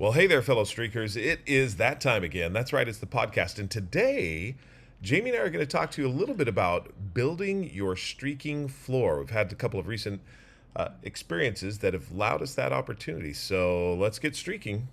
Well, hey there, fellow streakers. It is that time again. That's right, it's the podcast. And today, Jamie and I are going to talk to you a little bit about building your streaking floor. We've had a couple of recent experiences that have allowed us that opportunity. So let's get streaking.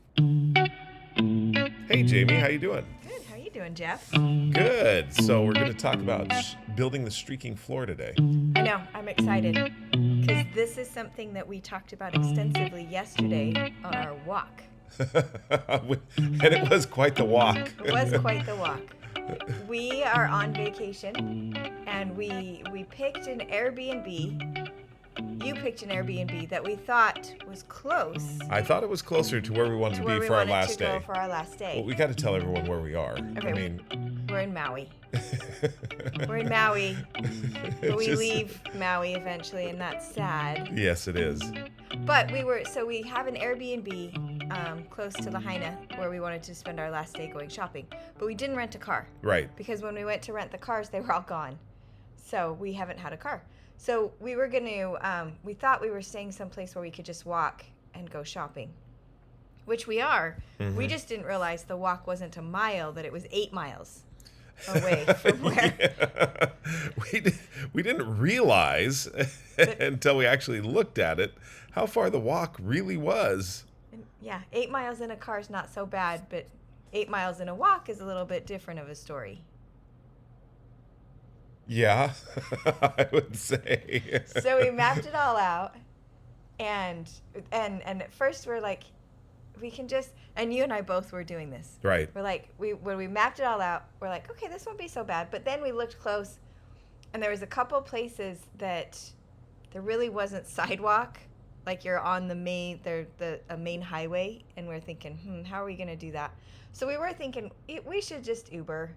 Hey, Jamie, how you doing? Good. How are you doing, Jeff? Good. So we're going to talk about building the streaking floor today. I know. I'm excited because this is something that we talked about extensively yesterday on our walk. And it was quite the walk. It was quite the walk. We are on vacation, and we picked an Airbnb. You picked an Airbnb that we thought was close I thought it was closer to where we wanted to to where be we for our wanted last to go day. for our last day. Well, we got to tell everyone where we are. Okay, I mean, we're in Maui. We're in Maui, but we just- leave Maui eventually, and that's sad. Yes, it is. But we have an Airbnb close to Lahaina where we wanted to spend our last day going shopping. But we didn't rent a car Right. because when we went to rent the cars, they were all gone. So we haven't had a car. So we were going to, we thought we were staying someplace where we could just walk and go shopping, which we are. Mm-hmm. We just didn't realize the walk wasn't a mile, that it was 8 miles away from where. Yeah. We didn't realize until we actually looked at it how far the walk really was. Yeah, 8 miles in a car is not so bad, but 8 miles in a walk is a little bit different of a story. Yeah, I would say. So we mapped it all out, and at first we're like, we can just, and you and I both were doing this. Right. We're like, when we mapped it all out, we're like, okay, this won't be so bad. But then we looked close, and there was a couple places that there really wasn't sidewalk, like you're on the main highway, and we're thinking, how are we gonna do that? So we were thinking we should just Uber,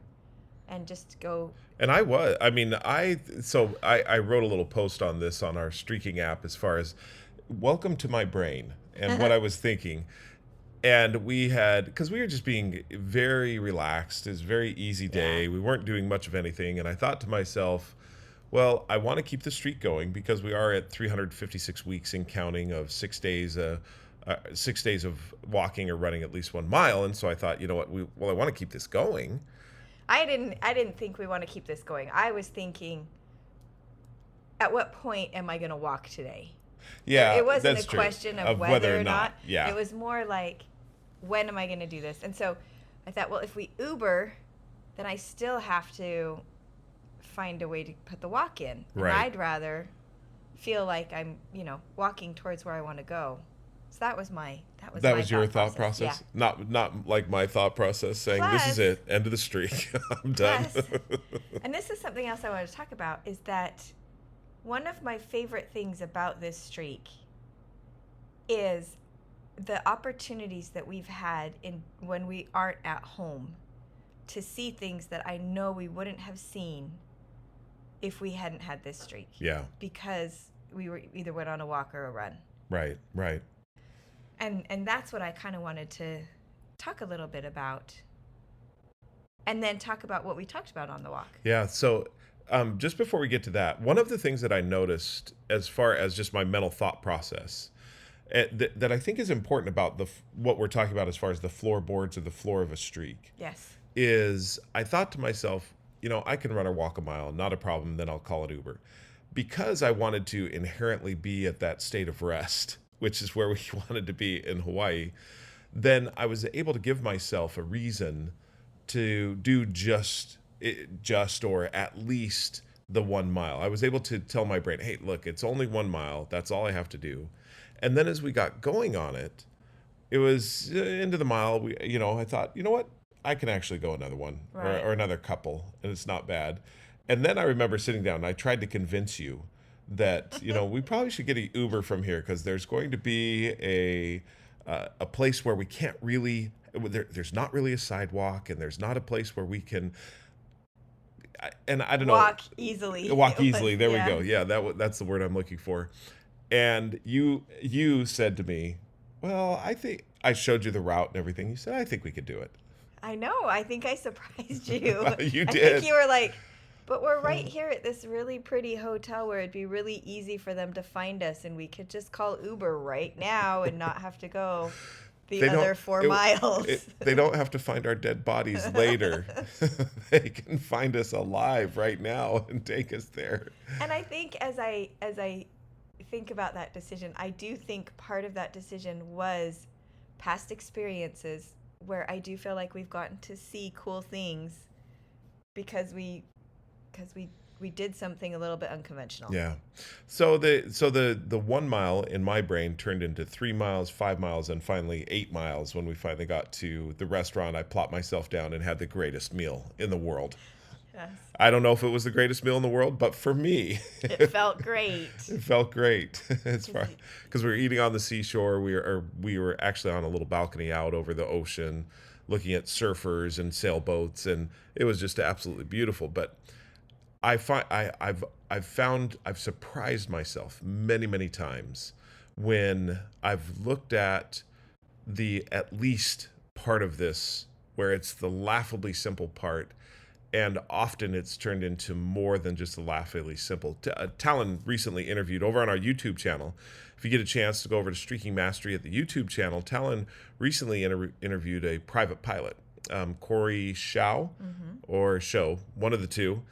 and just go. And I wrote a little post on this on our streaking app as far as welcome to my brain and what I was thinking. And because we were just being very relaxed. It was a very easy day. Yeah. We weren't doing much of anything. And I thought to myself, well, I want to keep the streak going because we are at 356 weeks and counting of 6 days, 6 days of walking or running at least 1 mile. And so I thought, you know what, I want to keep this going. I didn't think we want to keep this going. I was thinking, at what point am I going to walk today? Yeah, it wasn't that's a true. question of whether or not. Yeah. It was more like, when am I going to do this? And so I thought, well, if we Uber, then I still have to find a way to put the walk in. Right. And I'd rather feel like I'm, walking towards where I want to go. So that was your thought process? Yeah. Not like my thought process saying, this is it, end of the streak. I'm done. Plus, and this is something else I want to talk about, is that one of my favorite things about this streak is the opportunities that we've had when we aren't at home to see things that I know we wouldn't have seen if we hadn't had this streak. Yeah. Because we were either went on a walk or a run. Right. And that's what I kind of wanted to talk a little bit about. And then talk about what we talked about on the walk. Yeah. So just before we get to that, one of the things that I noticed as far as just my mental thought process that I think is important about what we're talking about as far as the floorboards or the floor of a streak. Yes. Is I thought to myself, I can run or walk a mile, not a problem, then I'll call it Uber. Because I wanted to inherently be at that state of rest, which is where we wanted to be in Hawaii, then I was able to give myself a reason to do just or at least the 1 mile. I was able to tell my brain, hey, look, it's only 1 mile. That's all I have to do. And then as we got going on it, it was into the mile. I thought, you know what? I can actually go another one Right. or another couple, and it's not bad. And then I remember sitting down and I tried to convince you that, we probably should get an Uber from here because there's going to be a place where we can't really, there's not really a sidewalk, and there's not a place where we can, and I don't know. Walk easily. Walk easily. There Yeah. we go. Yeah, that's the word I'm looking for. And you said to me, well, I think I showed you the route and everything. You said, I think we could do it. I know. I think I surprised you. You I did. think you were like, but we're right here at this really pretty hotel where it'd be really easy for them to find us, and we could just call Uber right now and not have to go the They don't. other 4 miles. They don't have to find our dead bodies later. They can find us alive right now and take us there. And I think as I think about that decision, I do think part of that decision was past experiences where I do feel like we've gotten to see cool things because we did something a little bit unconventional. Yeah. So the 1 mile in my brain turned into 3 miles, 5 miles, and finally 8 miles when we finally got to the restaurant. I plopped myself down and had the greatest meal in the world. Yes. I don't know if it was the greatest meal in the world, but for me, It felt great. it felt great. It's far because we were eating on the seashore. We were actually on a little balcony out over the ocean, looking at surfers and sailboats, and it was just absolutely beautiful. But I've surprised myself many times when I've looked at the at least part of this where it's the laughably simple part, and often it's turned into more than just the laughably simple. Talon recently interviewed over on our YouTube channel. If you get a chance to go over to Streaking Mastery at the YouTube channel, Talon recently interviewed a private pilot, Corey Shao or Show, one of the two.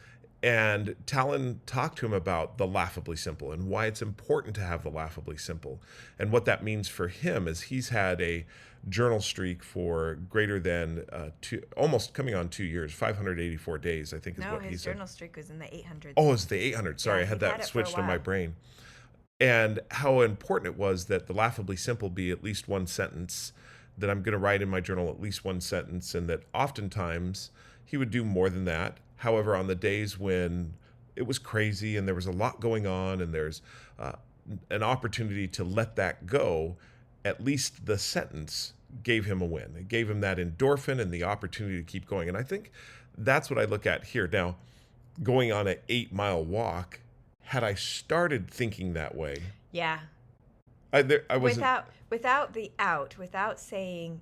And Talon talked to him about the laughably simple and why it's important to have the laughably simple and what that means for him as he's had a journal streak for greater than almost coming on 2 years, 584 days, I think is No, what he his said. journal streak was in the 800s. Oh, it's the 800. Sorry, Yeah, I had he'd that had it for a switched in my while. brain. And how important it was that the laughably simple be at least one sentence, that I'm going to write in my journal at least one sentence, and that oftentimes he would do more than that. However, on the days when it was crazy and there was a lot going on and there's an opportunity to let that go, at least the sentence gave him a win. It gave him that endorphin and the opportunity to keep going. And I think that's what I look at here. Now, going on an 8 mile walk, had I started thinking that way, Yeah. I wasn't. Without saying,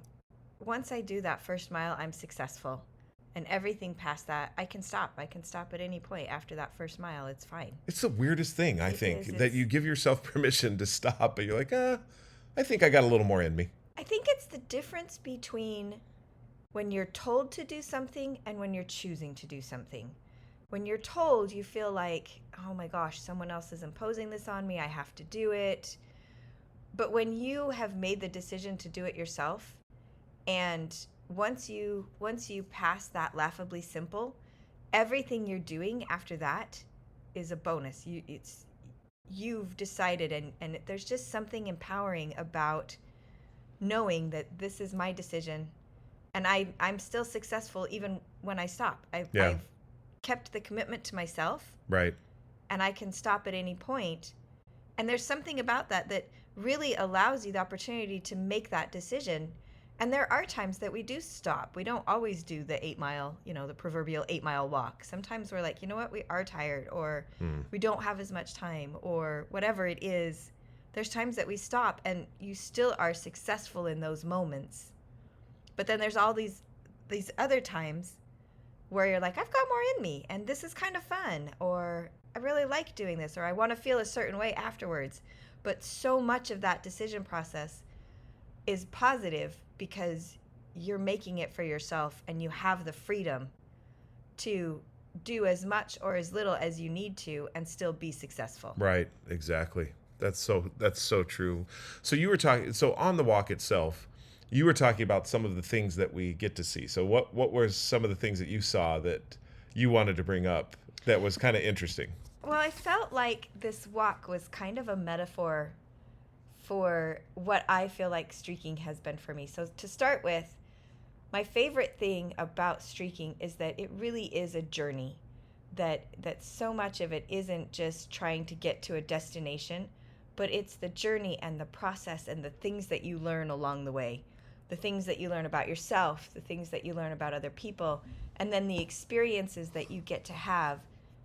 once I do that first mile, I'm successful. And everything past that, I can stop. I can stop at any point after that first mile. It's fine. It's the weirdest thing, I It think, is, that you give yourself permission to stop, but you're like, I think I got a little more in me. I think it's the difference between when you're told to do something and when you're choosing to do something. When you're told, you feel like, oh my gosh, someone else is imposing this on me. I have to do it. But when you have made the decision to do it yourself, and once you pass that laughably simple, everything you're doing after that is a bonus. You've decided, and there's just something empowering about knowing that this is my decision, and I'm still successful even when I stop. I've kept the commitment to myself, Right. and I can stop at any point. And there's something about that really allows you the opportunity to make that decision. And there are times that we do stop. We don't always do the 8 mile, the proverbial 8 mile walk. Sometimes we're like, you know what, we are tired, or we don't have as much time, or whatever it is. There's times that we stop and you still are successful in those moments. But then there's all these other times where you're like, I've got more in me and this is kind of fun, or I really like doing this, or I want to feel a certain way afterwards. But so much of that decision process is positive because you're making it for yourself and you have the freedom to do as much or as little as you need to and still be successful. Right. Exactly. That's so true. So you were talking. So on the walk itself, you were talking about some of the things that we get to see. So what were some of the things that you saw that you wanted to bring up that was kind of interesting? Well, I felt like this walk was kind of a metaphor for what I feel like streaking has been for me. So to start with, my favorite thing about streaking is that it really is a journey, that so much of it isn't just trying to get to a destination, but it's the journey and the process and the things that you learn along the way, the things that you learn about yourself, the things that you learn about other people, and then the experiences that you get to have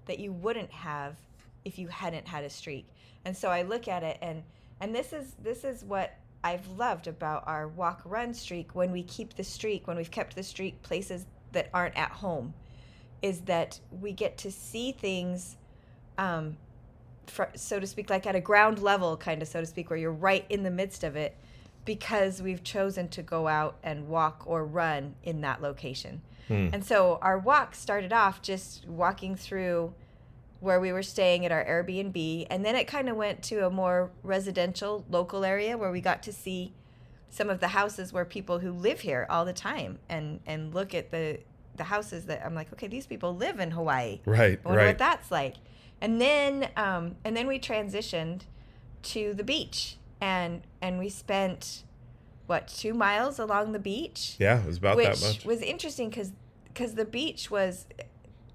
that you wouldn't have if you hadn't had a streak. And so I look at it, and this is what I've loved about our walk-run streak when we've kept the streak places that aren't at home, is that we get to see things, so to speak, like at a ground level, kind of, so to speak, where you're right in the midst of it. because we've chosen to go out and walk or run in that location. Hmm. And so our walk started off just walking through where we were staying at our Airbnb, and then it kind of went to a more residential local area where we got to see some of the houses where people who live here all the time and look at the houses that I'm like, okay, these people live in Hawaii. Right, I wonder right. what that's like. And then we transitioned to the beach, and we spent 2 miles along the beach. Yeah, it was about that much. Which was interesting because the beach was,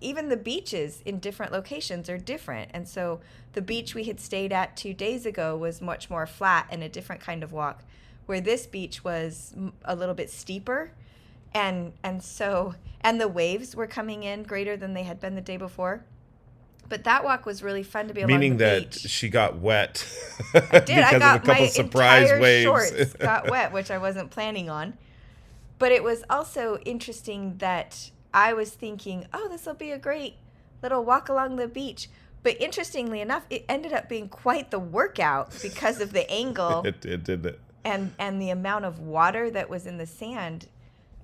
even the beaches in different locations are different. And so the beach we had stayed at 2 days ago was much more flat and a different kind of walk, where this beach was a little bit steeper. And the waves were coming in greater than they had been the day before. But that walk was really fun to be along the Meaning that beach. she got wet I did. because I got of a couple my surprise entire waves. shorts got wet, which I wasn't planning on. But it was also interesting that I was thinking, oh, this will be a great little walk along the beach. But interestingly enough, it ended up being quite the workout because of the angle. It did, didn't it? And the amount of water that was in the sand.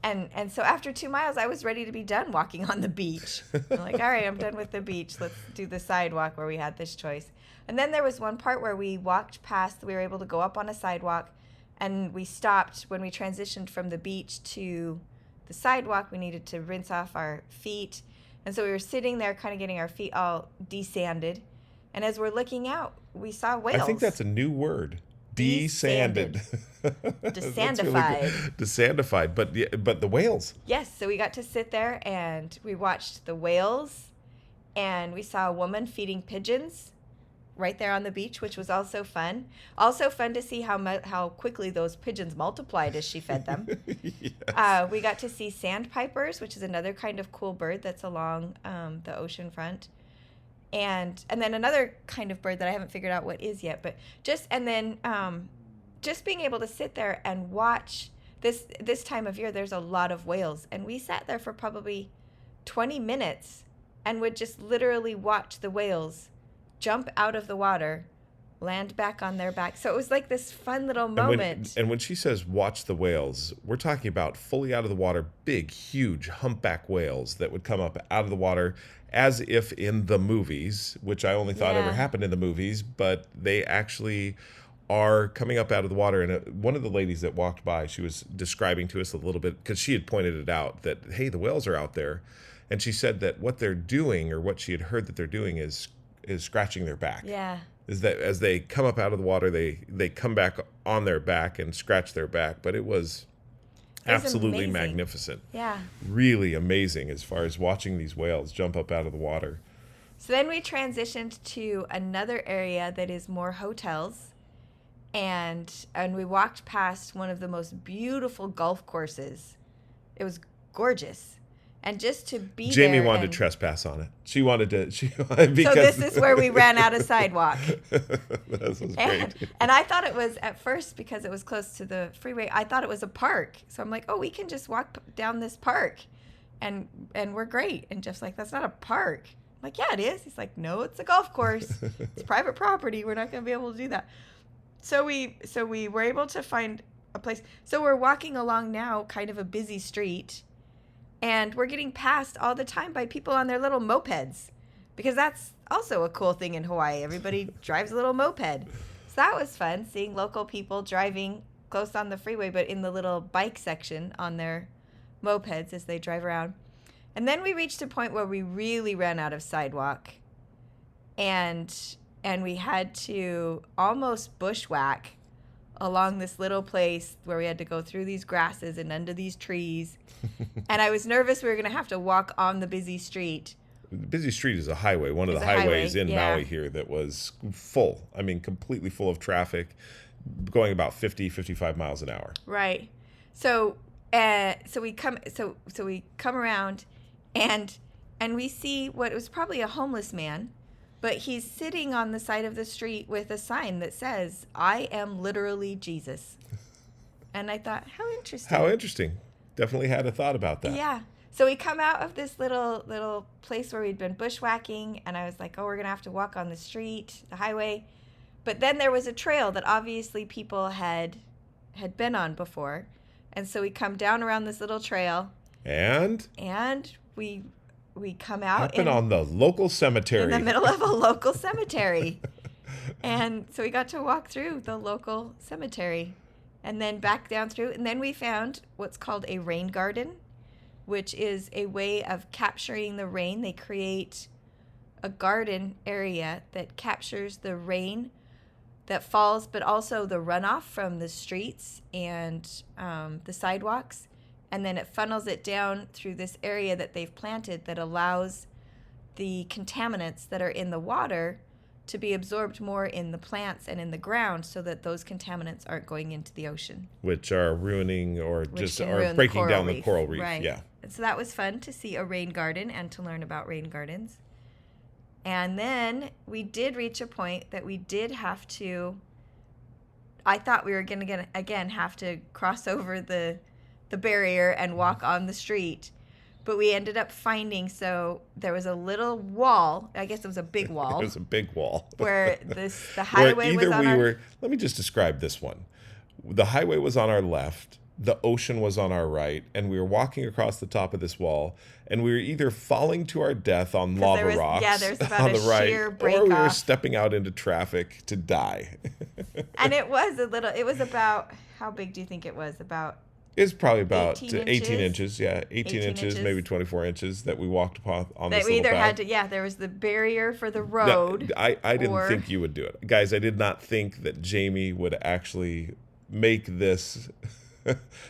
And so after 2 miles, I was ready to be done walking on the beach. I'm like, all right, I'm done with the beach. Let's do the sidewalk where we had this choice. And then there was one part where we walked past, we were able to go up on a sidewalk, and we stopped when we transitioned from the beach to the sidewalk. We needed to rinse off our feet. And so we were sitting there kind of getting our feet all desanded. And as we're looking out, we saw whales. I think that's a new word. Desanded. Desandified. Desandified. But the whales. Yes, so we got to sit there and we watched the whales, and we saw a woman feeding pigeons right there on the beach, which was also fun. Also fun to see how quickly those pigeons multiplied as she fed them. Yes. We got to see sandpipers, which is another kind of cool bird that's along the ocean front. And then another kind of bird that I haven't figured out what is yet, but just being able to sit there and watch this time of year, there's a lot of whales, and we sat there for probably 20 minutes and would just literally watch the whales jump out of the water, land back on their back. So it was like this fun little moment. And when she says watch the whales, we're talking about fully out of the water, big, huge humpback whales that would come up out of the water as if in the movies, which I only thought ever happened in the movies, but they actually are coming up out of the water. And one of the ladies that walked by, she was describing to us a little bit, because she had pointed it out, that, hey, the whales are out there. And she said that what they're doing, or what she had heard that they're doing, is scratching their back. Yeah. Is that as they come up out of the water, they come back on their back and scratch their back. But it was absolutely amazing. Magnificent. Yeah. Really amazing as far as watching these whales jump up out of the water. So then we transitioned to another area that is more hotels, and we walked past one of the most beautiful golf courses. It was gorgeous. And just to be Jamie there, wanted to trespass on it. She wanted because so this is where we ran out of sidewalk. This was great. And I thought it was, at first, because it was close to the freeway, I thought it was a park. So I'm like, oh, we can just walk down this park and we're great. And Jeff's like, that's not a park. I'm like, yeah, it is. He's like, no, it's a golf course. It's private property. We're not going to be able to do that. So we were able to find a place. So we're walking along now kind of a busy street, and we're getting passed all the time by people on their little mopeds, because that's also a cool thing in Hawaii. Everybody drives a little moped. So that was fun, seeing local people driving close on the freeway, but in the little bike section on their mopeds as they drive around. And then we reached a point where we really ran out of sidewalk, and we had to almost bushwhack along this little place where we had to go through these grasses and under these trees. And I was nervous we were going to have to walk on the busy street. The busy street is a highway, one of the highways in Maui here that was full. I mean, completely full of traffic, going about 50, 55 miles an hour. Right. So we come around, and we see what was probably a homeless man, but he's sitting on the side of the street with a sign that says, "I am literally Jesus." And I thought, how interesting. How interesting. Definitely had a thought about that. Yeah. So we come out of this little place where we'd been bushwhacking, and I was like, oh, we're going to have to walk on the street, the highway. But then there was a trail that obviously people had had been on before. And so we come down around this little trail, And and we come out happen on the local cemetery. in the middle of a local cemetery. And so we got to walk through the local cemetery and then back down through. And then we found what's called a rain garden, which is a way of capturing the rain. They create a garden area that captures the rain that falls, but also the runoff from the streets and the sidewalks. And then it funnels it down through this area that they've planted that allows the contaminants that are in the water to be absorbed more in the plants and in the ground so that those contaminants aren't going into the ocean. Which are ruining or Which just can are ruin breaking down reef. the coral reef. Right. Yeah. And so that was fun to see a rain garden and to learn about rain gardens. And then we did reach a point that we did have to, I thought we were going to again have to cross over the barrier and walk on the street. But we ended up finding, so there was a little wall. I guess it was a big wall. It was a big wall. Where the highway was on our... Let me just describe this one. The highway was on our left, the ocean was on our right, and we were walking across the top of this wall, and we were either falling to our death on lava rocks there's about on the right, sheer break or we were off. stepping out into traffic to die. And it was about, how big do you think it was? About... It's probably about 18 18 inches. Yeah, 18 inches, inches. maybe 24 inches that we walked upon on That this we little either path. had to, there was the barrier for the No, road. I didn't or- think you would do it. Guys, I did not think that Jamie would actually make this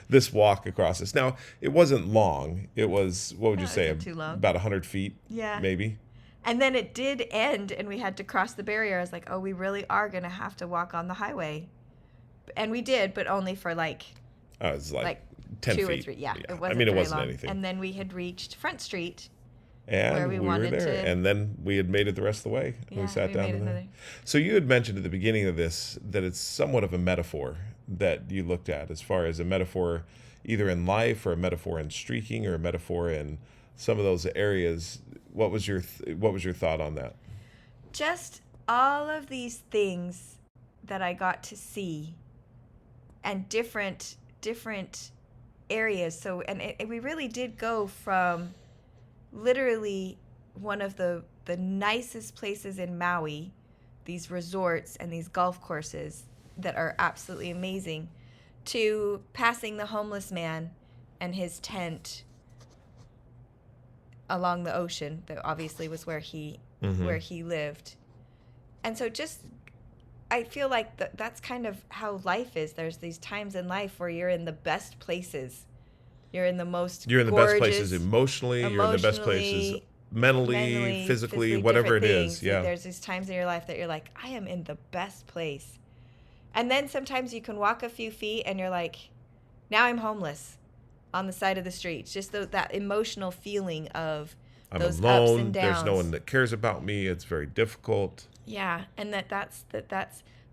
this walk across this. Now, it wasn't long. It was, what would you No, it say, wasn't too long. about 100 feet? Yeah. Maybe? And then it did end, and we had to cross the barrier. I was like, oh, we really are going to have to walk on the highway. And we did, but only for like It was like 10 2 feet. or 3. Yeah, it I wasn't mean, it very wasn't long. anything. And then we had reached Front Street. And where we were wanted there. to- And then we had made it the rest of the way. And Yeah, we sat we down made in there. another- So you had mentioned at the beginning of this that it's somewhat of a metaphor that you looked at, as far as a metaphor either in life or a metaphor in streaking or a metaphor in some of those areas. What was your thought on that? Just all of these things that I got to see and different areas. So, and we really did go from literally one of the nicest places in Maui, these resorts and these golf courses that are absolutely amazing, to passing the homeless man and his tent along the ocean. That obviously was where he lived. And so just, I feel like that's kind of how life is. There's these times in life where you're in the best places. You're in the most You're in the gorgeous, best places emotionally. You're in the best places mentally, physically, whatever it different is. things. Yeah. Like there's these times in your life that you're like, I am in the best place. And then sometimes you can walk a few feet and you're like, now I'm homeless on the side of the street. Just that emotional feeling of I'm those alone. ups and downs. There's no one that cares about me. It's very difficult. Yeah, and that's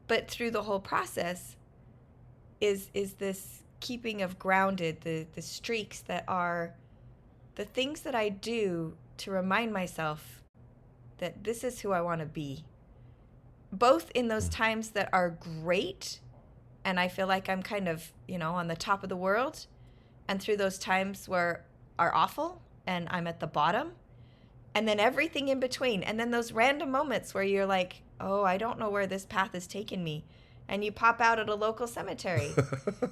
but through the whole process is this keeping of grounded, the streaks that are the things that I do to remind myself that this is who I want to be. Both in those times that are great and I feel like I'm kind of, on the top of the world, and through those times where are awful and I'm at the bottom. And then everything in between. And then those random moments where you're like, oh, I don't know where this path is taking me. And you pop out at a local cemetery,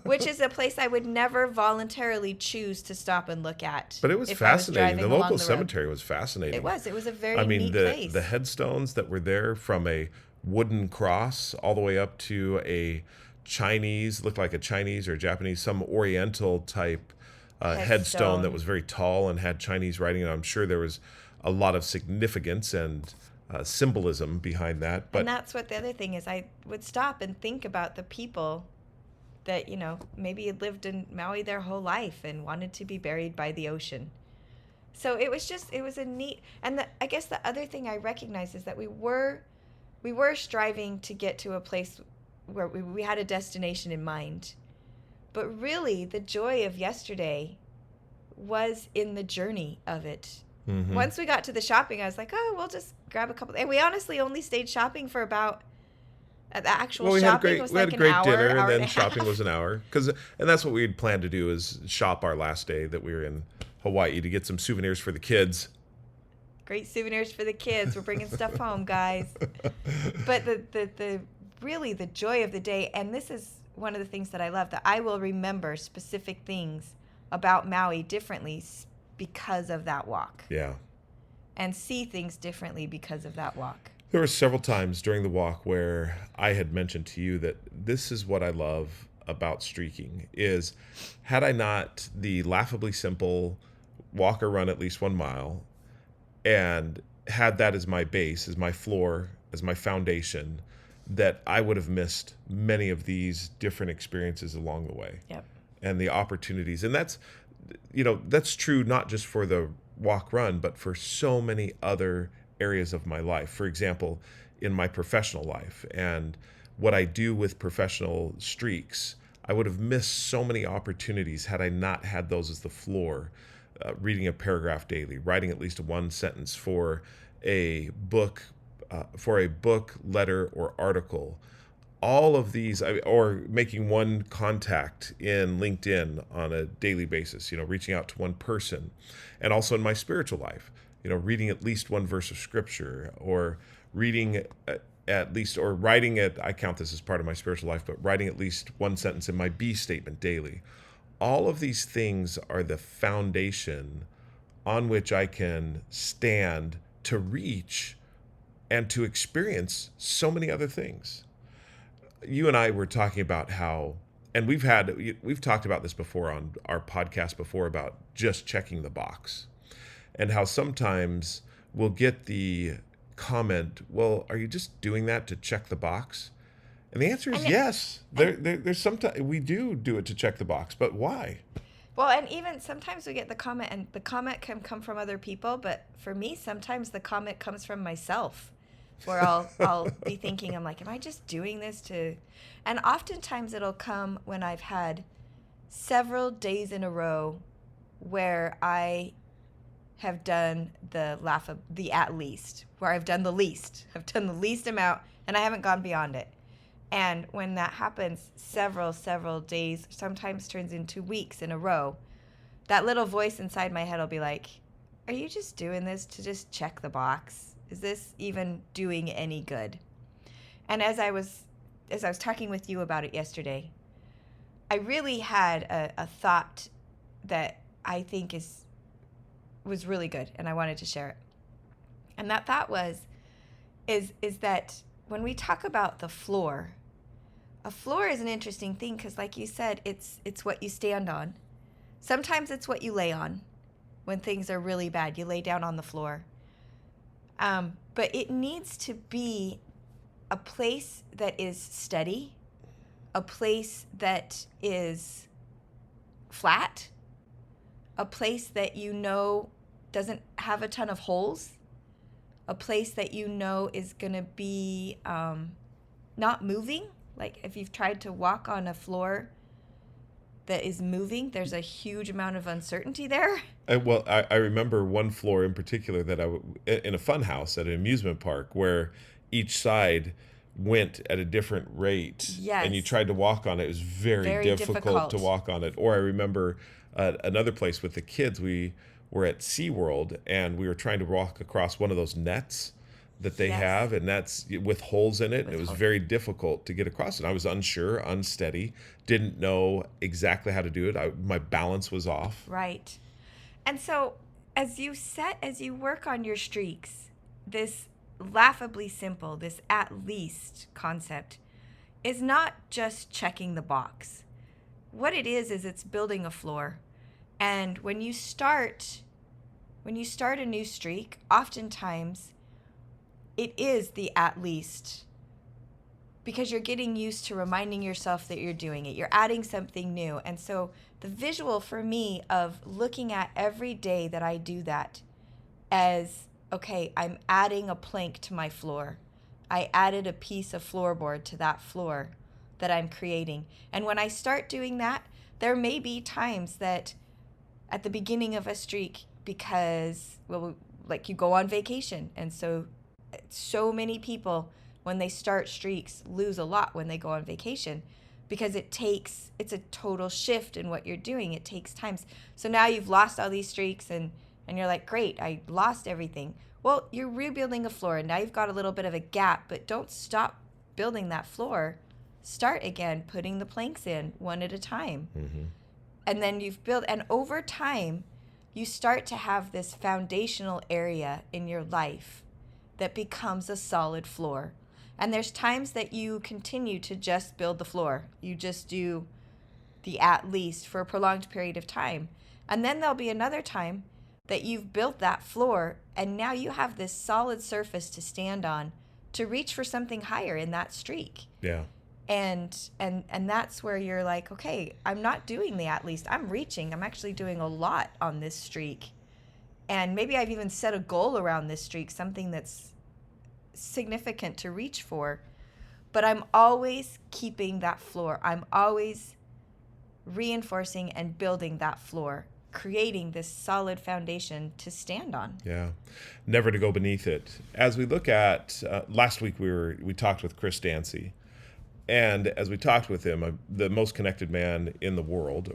which is a place I would never voluntarily choose to stop and look at. But it was if I was fascinating. driving The along local the road. cemetery was fascinating. It was. It was a very I mean, neat the place. the headstones that were there, from a wooden cross all the way up to a Chinese, looked like a Chinese or Japanese, some Oriental type headstone that was very tall and had Chinese writing. And I'm sure there was a lot of significance and symbolism behind that. But and that's what the other thing is. I would stop and think about the people that, maybe had lived in Maui their whole life and wanted to be buried by the ocean. So it was a neat, and I guess the other thing I recognize is that we were striving to get to a place where we had a destination in mind. But really, the joy of yesterday was in the journey of it. mm-hmm. Once we got to the shopping, I was like, oh, we'll just grab a couple. And we honestly only stayed shopping for about The actual Well, we had a shopping great was we had like a an great hour, dinner, and hour and then a shopping half. was an hour. And that's what we had planned to do, is shop our last day that we were in Hawaii, to get some souvenirs for the kids. Great souvenirs for the kids. We're bringing stuff home, guys. But the really the joy of the day, and this is one of the things that I love, that I will remember specific things about Maui differently because of that walk, Yeah. and see things differently because of that walk. There were several times during the walk where I had mentioned to you that this is what I love about streaking, is had I not the laughably simple walk or run at least 1 mile, and had that as my base, as my floor, as my foundation, that I would have missed many of these different experiences along the way, Yep. and the opportunities. And that's true not just for the walk run, but for so many other areas of my life. For example, in my professional life and what I do with professional streaks, I would have missed so many opportunities had I not had those as the floor. Reading a paragraph daily, writing at least one sentence for a book, letter, or article. All of these, or making one contact in LinkedIn on a daily basis, reaching out to one person. And also in my spiritual life, reading at least one verse of scripture, or reading at least, or writing it, I count this as part of my spiritual life, but writing at least one sentence in my be statement daily. All of these things are the foundation on which I can stand to reach and to experience so many other things. You and I were talking about how, and we've talked about this before on our podcast before, about just checking the box, and how sometimes we'll get the comment, well, are you just doing that to check the box? And the answer is And yes. There's sometimes we do it to check the box, but why? well, and even sometimes we get the comment, and the comment can come from other people, but for me, sometimes the comment comes from myself, where I'll be thinking, I'm like, am I just doing this to? And oftentimes it'll come when I've had several days in a row where I have done the at least, where I've done the least. I've done the least amount, and I haven't gone beyond it. And when that happens several days, sometimes turns into weeks in a row, that little voice inside my head will be like, are you just doing this to just check the box? Is this even doing any good? And as I was talking with you about it yesterday, I really had a thought that I think was really good, and I wanted to share it. And that thought is that when we talk about the floor, a floor is an interesting thing because, like you said, it's what you stand on. Sometimes it's what you lay on. When things are really bad, you lay down on the floor. But it needs to be a place that is steady, a place that is flat, a place that doesn't have a ton of holes, a place that is going to be not moving. Like if you've tried to walk on a floor that is moving, there's a huge amount of uncertainty there. I remember one floor in particular that in a fun house at an amusement park, where each side went at a different rate. Yes. And you tried to walk on it. It was very difficult to walk on it. Or I remember another place with the kids, we were at SeaWorld, and we were trying to walk across one of those nets that they Yes. have, and that's with holes in it. With And it was holes. very difficult to get across it. I was unsure, unsteady, didn't know exactly how to do it. My balance was off. Right. And so as you work on your streaks, this laughably simple, this at least concept is not just checking the box. What it is it's building a floor. And when you start a new streak, oftentimes it is the at least, because you're getting used to reminding yourself that you're doing it. You're adding something new. And so the visual for me of looking at every day that I do that as, okay, I'm adding a plank to my floor. I added a piece of floorboard to that floor that I'm creating. And when I start doing that, there may be times that at the beginning of a streak, because, well, like you go on vacation, and so many people, when they start streaks lose a lot when they go on vacation, because it's a total shift in what you're doing. It takes time. So now you've lost all these streaks, and you're like, great, I lost everything. Well, you're rebuilding a floor, and now you've got a little bit of a gap, but don't stop building that floor. Start again, putting the planks in one at a time. Mm-hmm. And then you've built, and over time, you start to have this foundational area in your life that becomes a solid floor. And there's times that you continue to just build the floor. You just do the at least for a prolonged period of time. And then there'll be another time that you've built that floor, and now you have this solid surface to stand on to reach for something higher in that streak. Yeah. And that's where you're like, okay, I'm not doing the at least. I'm reaching. I'm actually doing a lot on this streak. And maybe I've even set a goal around this streak, something that's significant to reach for. But I'm always keeping that floor. I'm always reinforcing and building that floor, creating this solid foundation to stand on. Yeah, never to go beneath it. As we look at last week, we talked with Chris Dancy, and as we talked with him, the most connected man in the world,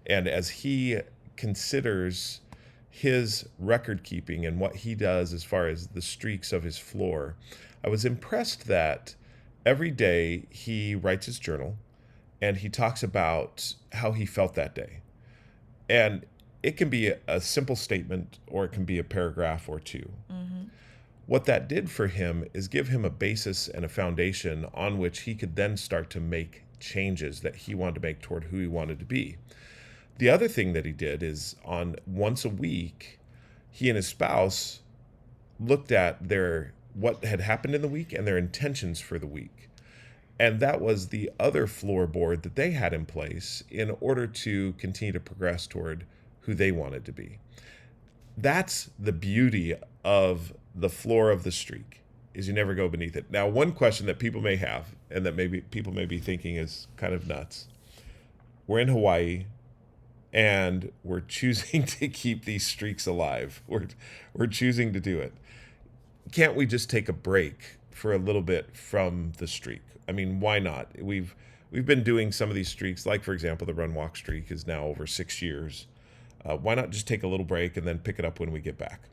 and as he considers his record keeping and what he does as far as the streaks of his floor, I was impressed that every day he writes his journal, and he talks about how he felt that day. And it can be a simple statement, or it can be a paragraph or two. Mm-hmm. What that did for him is give him a basis and a foundation on which he could then start to make changes that he wanted to make toward who he wanted to be. The other thing that he did is on once a week, he and his spouse looked at what had happened in the week and their intentions for the week. And that was the other floorboard that they had in place in order to continue to progress toward who they wanted to be. That's the beauty of the floor of the streak, is you never go beneath it. Now, one question that people may have, and that maybe people may be thinking is kind of nuts. We're in Hawaii, and we're choosing to keep these streaks alive. We're choosing to do it. Can't we just take a break for a little bit from the streak? I mean, why not? We've been doing some of these streaks, like, for example, the run walk streak is now over 6 years. Why not just take a little break and then pick it up when we get back?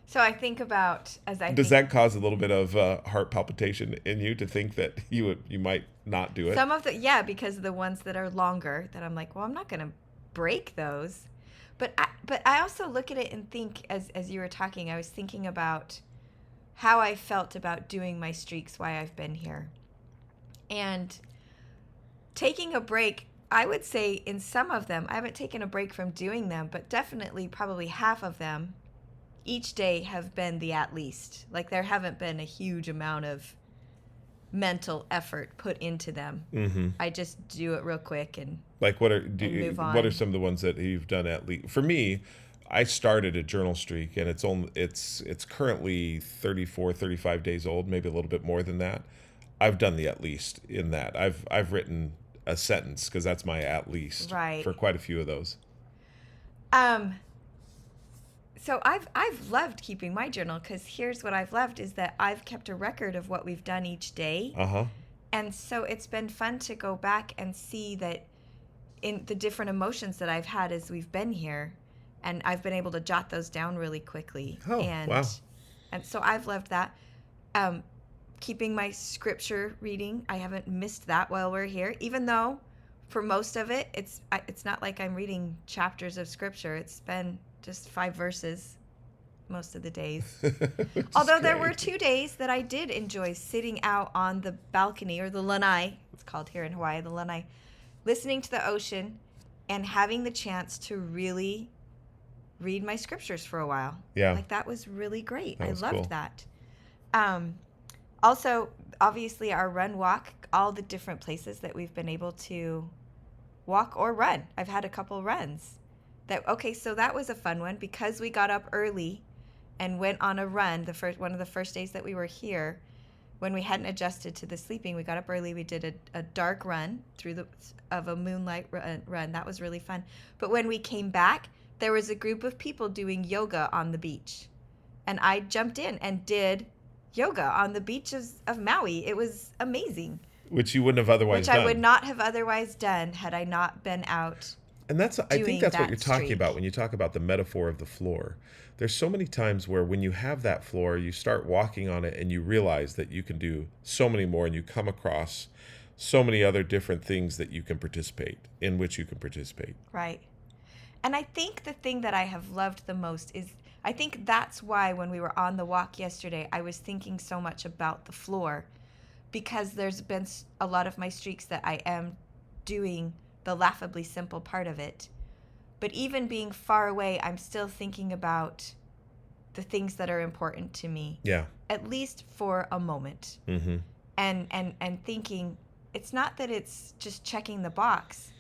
So I think about, Does that cause a little bit of heart palpitation in you to think that you might not do it? Some of because of the ones that are longer, that I'm like, well, I'm not going to break those. But I also look at it and think, as you were talking, I was thinking about how I felt about doing my streaks, why I've been here. And taking a break, I would say in some of them, I haven't taken a break from doing them, but definitely probably half of them each day have been the at least. Like, there haven't been a huge amount of mental effort put into them. Mm-hmm. I just do it real quick and like what are some of the ones that you've done at least? For me, I started a journal streak, and it's currently 34, 35 days old, maybe a little bit more than that. I've done the at least in that. I've written a sentence, because that's my at least, right, for quite a few of those. So I've loved keeping my journal, because here's what I've loved is that I've kept a record of what we've done each day. Uh-huh. And so it's been fun to go back and see that in the different emotions that I've had as we've been here, and I've been able to jot those down really quickly. Oh, wow. And so I've loved that. Keeping my scripture reading, I haven't missed that while we're here, even though for most of it, it's not like I'm reading chapters of scripture. It's been just 5 verses most of the days. Although there were 2 days that I did enjoy sitting out on the balcony, or the lanai, it's called here in Hawaii, the lanai, listening to the ocean and having the chance to really read my scriptures for a while. Yeah. Like, that was really great. That was I loved cool. that. Also, obviously, our run walk, all the different places that we've been able to walk or run. I've had a couple runs. So that was a fun one, because we got up early and went on a run. One of the first days that we were here, when we hadn't adjusted to the sleeping, we got up early. We did a dark run of a moonlight run. That was really fun. But when we came back, there was a group of people doing yoga on the beach, and I jumped in and did yoga on the beaches of Maui. It was amazing. Which you wouldn't have otherwise Which I done. would not have otherwise done had I not been out. And I think doing that's what that you're talking streak. about when you talk about the metaphor of the floor. There's so many times where when you have that floor, you start walking on it and you realize that you can do so many more, and you come across so many other different things that you can participate, in which you can participate. Right. And I think the thing that I have loved the most is, I think that's why when we were on the walk yesterday, I was thinking so much about the floor, because there's been a lot of my streaks that I am doing the laughably simple part of it. But even being far away, I'm still thinking about the things that are important to me. Yeah. At least for a moment. Mm-hmm. And thinking, it's not that it's just checking the box.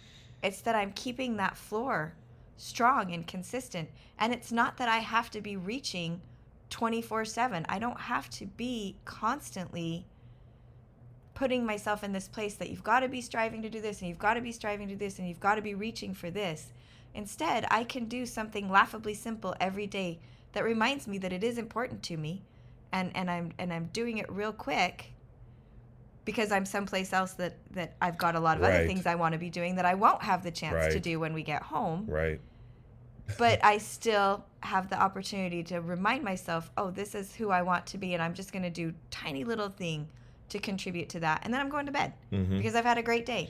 It's that I'm keeping that floor strong and consistent. And it's not that I have to be reaching 24/7. I don't have to be constantly putting myself in this place that you've got to be striving to do this, and you've got to be striving to do this, and you've got to be reaching for this. Instead, I can do something laughably simple every day that reminds me that it is important to me, and I'm doing it real quick because I'm someplace else that I've got a lot of other Right. things I want to be doing that I won't have the chance to Right. do when we get home. Right. But I still have the opportunity to remind myself, oh, this is who I want to be, and I'm just going to do tiny little thing to contribute to that. And then I'm going to bed because I've had a great day.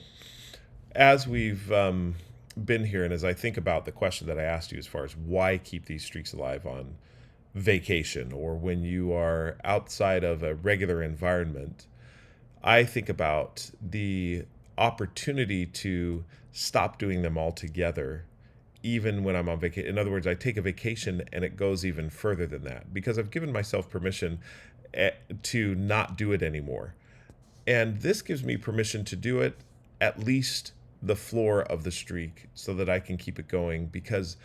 As we've been here, and as I think about the question that I asked you as far as why keep these streaks alive on vacation or when you are outside of a regular environment, I think about the opportunity to stop doing them altogether, even when I'm on vacation. In other words, I take a vacation and it goes even further than that because I've given myself permission to not do it anymore. And this gives me permission to do it at least the floor of the streak so that I can keep it going because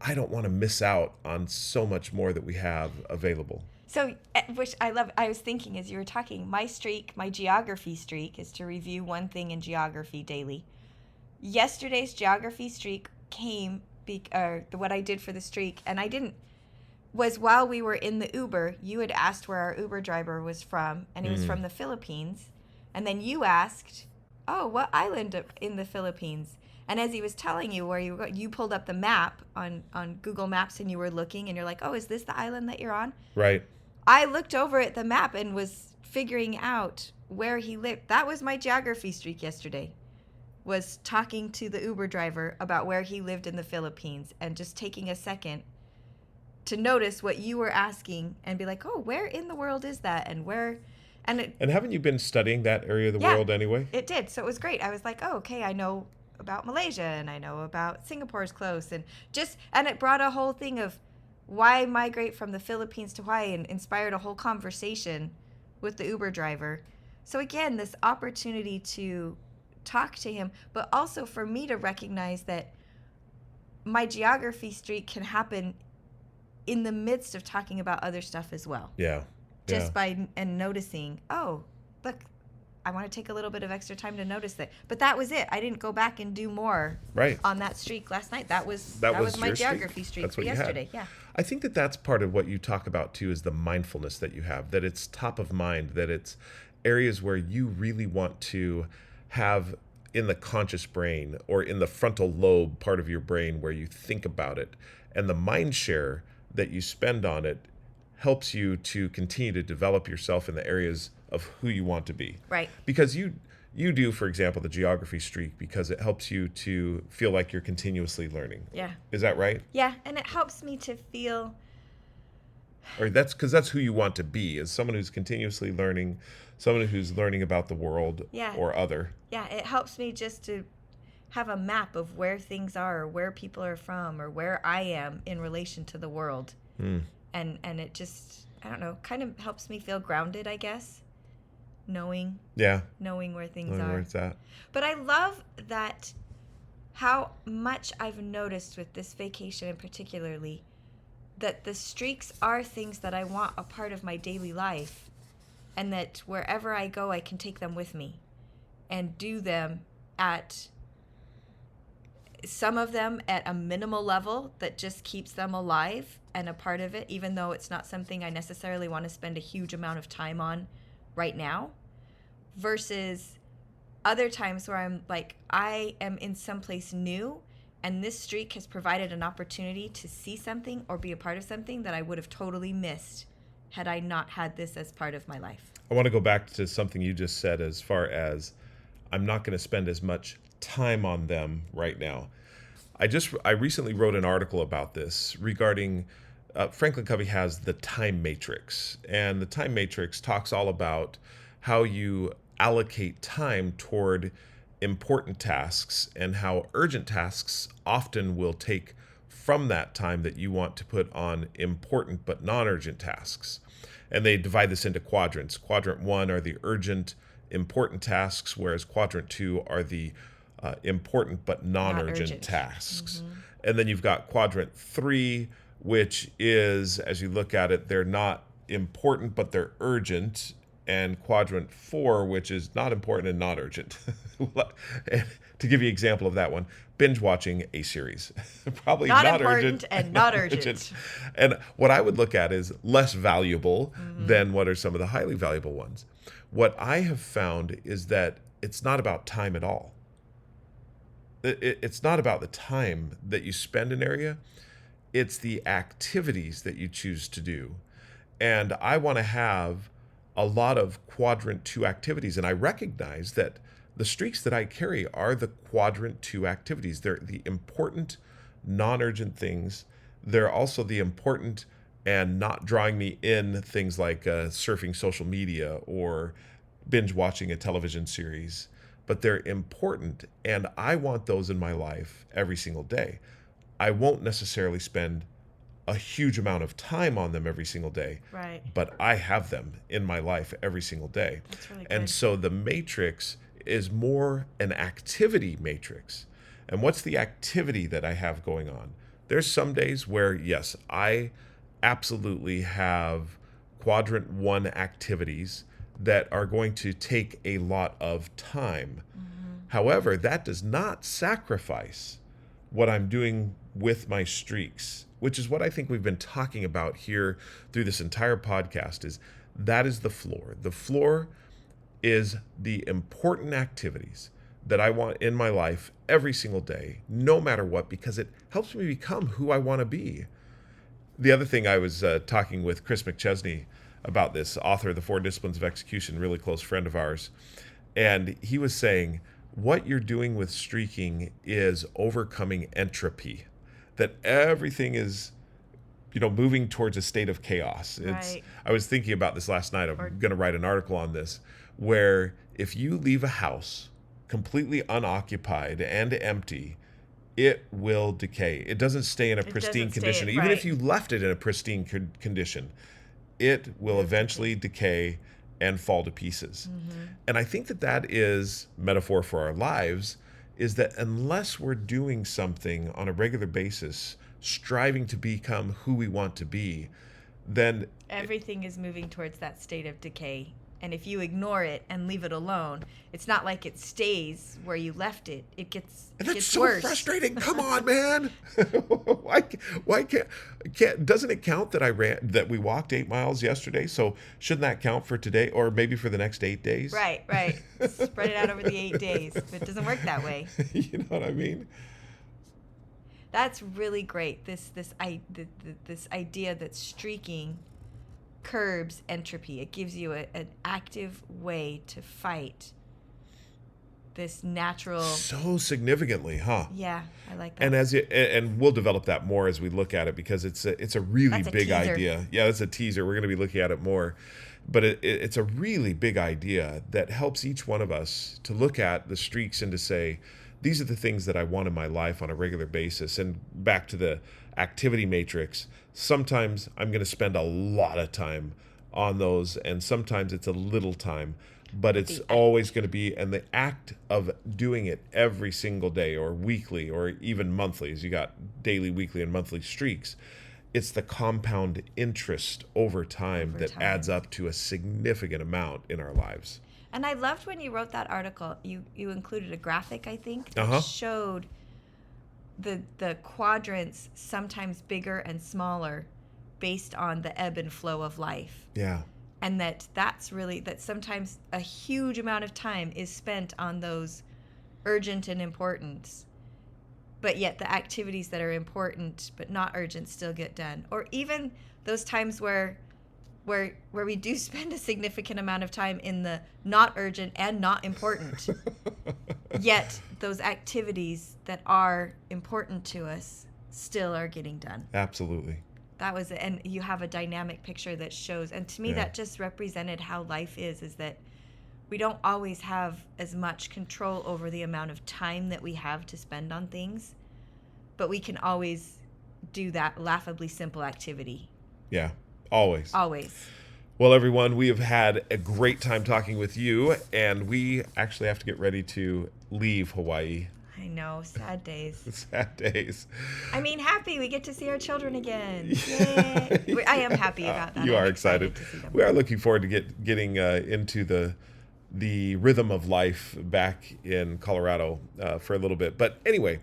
I don't want to miss out on so much more that we have available. So, which I love, I was thinking as you were talking, my streak, my geography streak is to review one thing in geography daily. Yesterday's geography streak came, what I did for the streak, and I didn't, was while we were in the Uber, you had asked where our Uber driver was from, and he was from the Philippines. And then you asked, oh, what island in the Philippines? And as he was telling you where you were going, you pulled up the map on Google Maps and you were looking and you're like, oh, is this the island that you're on? Right. I looked over at the map and was figuring out where he lived. That was my geography streak yesterday, was talking to the Uber driver about where he lived in the Philippines and just taking a second to notice what you were asking and be like, oh, where in the world is that? And where... And haven't you been studying that area of the world anyway? It did. So it was great. I was like, oh, okay, I know about Malaysia and I know about Singapore's close. And it brought a whole thing of why migrate from the Philippines to Hawaii and inspired a whole conversation with the Uber driver. So again, this opportunity to talk to him, but also for me to recognize that my geography streak can happen in the midst of talking about other stuff as well. Yeah. Just by noticing, oh, look, I want to take a little bit of extra time to notice that. But that was it. I didn't go back and do more on that streak last night. That was my geography streak for yesterday. Yeah. I think that that's part of what you talk about too, is the mindfulness that you have, that it's top of mind, that it's areas where you really want to have in the conscious brain or in the frontal lobe part of your brain where you think about it. And the mind share that you spend on it helps you to continue to develop yourself in the areas of who you want to be. Right. Because you do, for example, the geography streak because it helps you to feel like you're continuously learning. Yeah. Is that right? Yeah, and it helps me to feel... Or that's because that's who you want to be, is someone who's continuously learning, someone who's learning about the world or other. Yeah, it helps me just to have a map of where things are, or where people are from, or where I am in relation to the world. And it just, I don't know, kind of helps me feel grounded, I guess. Knowing where things are. Where it's at. But I love that how much I've noticed with this vacation in particularly, that the streaks are things that I want a part of my daily life, and that wherever I go, I can take them with me and do them at some of them at a minimal level that just keeps them alive and a part of it, even though it's not something I necessarily want to spend a huge amount of time on right now, versus other times where I'm like, I am in someplace new and this streak has provided an opportunity to see something or be a part of something that I would have totally missed had I not had this as part of my life. I want to go back to something you just said as far as I'm not going to spend as much time on them right now. I recently wrote an article about this regarding Franklin Covey has the time matrix, and the time matrix talks all about how you allocate time toward important tasks and how urgent tasks often will take from that time that you want to put on important but non-urgent tasks. And they divide this into quadrants. Quadrant 1 are the urgent, important tasks, whereas quadrant 2 are the important but non-urgent tasks. Mm-hmm. And then you've got quadrant 3, which is, as you look at it, they're not important but they're urgent. And quadrant 4, which is not important and not urgent. And to give you an example of that one, binge watching a series. Probably not not important urgent and not urgent. And what I would look at is less valuable than what are some of the highly valuable ones. What I have found is that it's not about time at all. It's not about the time that you spend in an area. It's the activities that you choose to do. And I want to have a lot of quadrant 2 activities. And I recognize that the streaks that I carry are the quadrant 2 activities. They're the important, non-urgent things. They're also the important and not drawing me in things like surfing social media or binge watching a television series. But they're important, and I want those in my life every single day. I won't necessarily spend a huge amount of time on them every single day. Right. But I have them in my life every single day. That's really good. And so the matrix is more an activity matrix. And what's the activity that I have going on? There's some days where, yes, I absolutely have quadrant 1 activities that are going to take a lot of time. Mm-hmm. However, that does not sacrifice what I'm doing with my streaks, which is what I think we've been talking about here through this entire podcast. That is the floor. The floor is the important activities that I want in my life every single day, no matter what, because it helps me become who I want to be. The other thing, I was talking with Chris McChesney about this, author of The 4 Disciplines of Execution, really close friend of ours. And he was saying, what you're doing with streaking is overcoming entropy, that everything is, moving towards a state of chaos. Right. I was thinking about this last night. I'm going to write an article on this, where if you leave a house completely unoccupied and empty, it will decay. It doesn't stay in a pristine condition. Even if you left it in a pristine condition, it will eventually decay and fall to pieces. Mm-hmm. And I think that is metaphor for our lives, is that unless we're doing something on a regular basis, striving to become who we want to be, then everything is moving towards that state of decay. And if you ignore it and leave it alone, it's not like it stays where you left it. It gets and that's so worse. Frustrating. Come on, man. Why can't doesn't it count that we walked 8 miles yesterday? So shouldn't that count for today, or maybe for the next 8 days? Right. Spread it out over the 8 days. But it doesn't work that way. You know what I mean? That's really great. This idea that streaking curbs entropy. It gives you an active way to fight this natural. So significantly, huh? Yeah, I like that. And we'll develop that more as we look at it, because it's a really big idea. Yeah, that's a teaser. We're going to be looking at it more, but it's a really big idea that helps each one of us to look at the streaks and to say, these are the things that I want in my life on a regular basis. And back to the activity matrix, sometimes I'm going to spend a lot of time on those, and sometimes it's a little time, but it's always going to be, and the act of doing it every single day or weekly or even monthly, as you got daily, weekly, and monthly streaks, it's the compound interest over time that adds up to a significant amount in our lives. And I loved when you wrote that article, you included a graphic, I think, that showed the quadrants sometimes bigger and smaller based on the ebb and flow of life. Yeah. And that sometimes a huge amount of time is spent on those urgent and important, but yet the activities that are important but not urgent still get done. Or even those times where we do spend a significant amount of time in the not urgent and not important, yet those activities that are important to us still are getting done. Absolutely. That was, and you have a dynamic picture that shows, and to me that just represented how life is that we don't always have as much control over the amount of time that we have to spend on things, but we can always do that laughably simple activity. Yeah, always. Always. Well, everyone, we have had a great time talking with you, and we actually have to get ready to leave Hawaii. I know, sad days. Sad days. I mean, happy we get to see our children again. Yay. I am happy about that. You I'm are excited. to see them. We are looking forward to getting into the rhythm of life back in Colorado for a little bit. But anyway,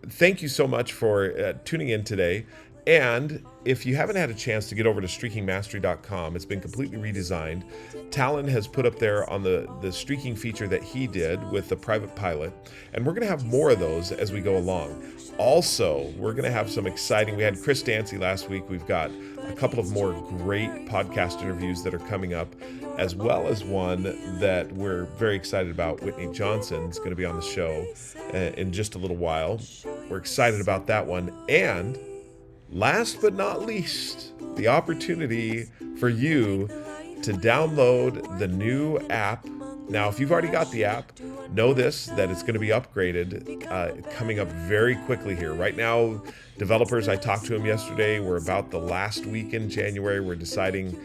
thank you so much for tuning in today. And if you haven't had a chance to get over to streakingmastery.com, it's been completely redesigned. Talon has put up there on the streaking feature that he did with the private pilot. And we're going to have more of those as we go along. Also, we're going to have some exciting, we had Chris Dancy last week. We've got a couple of more great podcast interviews that are coming up, as well as one that we're very excited about. Whitney Johnson's going to be on the show in just a little while. We're excited about that one. And last but not least, the opportunity for you to download the new app. Now, if you've already got the app, know this, that it's going to be upgraded coming up very quickly here. Right now, developers, I talked to them yesterday, we're about the last week in January. We're deciding,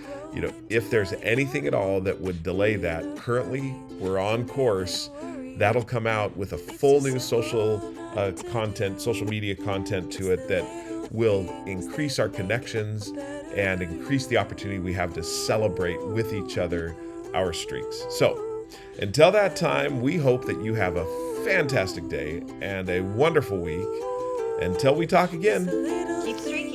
if there's anything at all that would delay that. Currently, we're on course. That'll come out with a full new social media content to it that will increase our connections and increase the opportunity we have to celebrate with each other our streaks. So until that time, we hope that you have a fantastic day and a wonderful week. Until we talk again, keep streaking.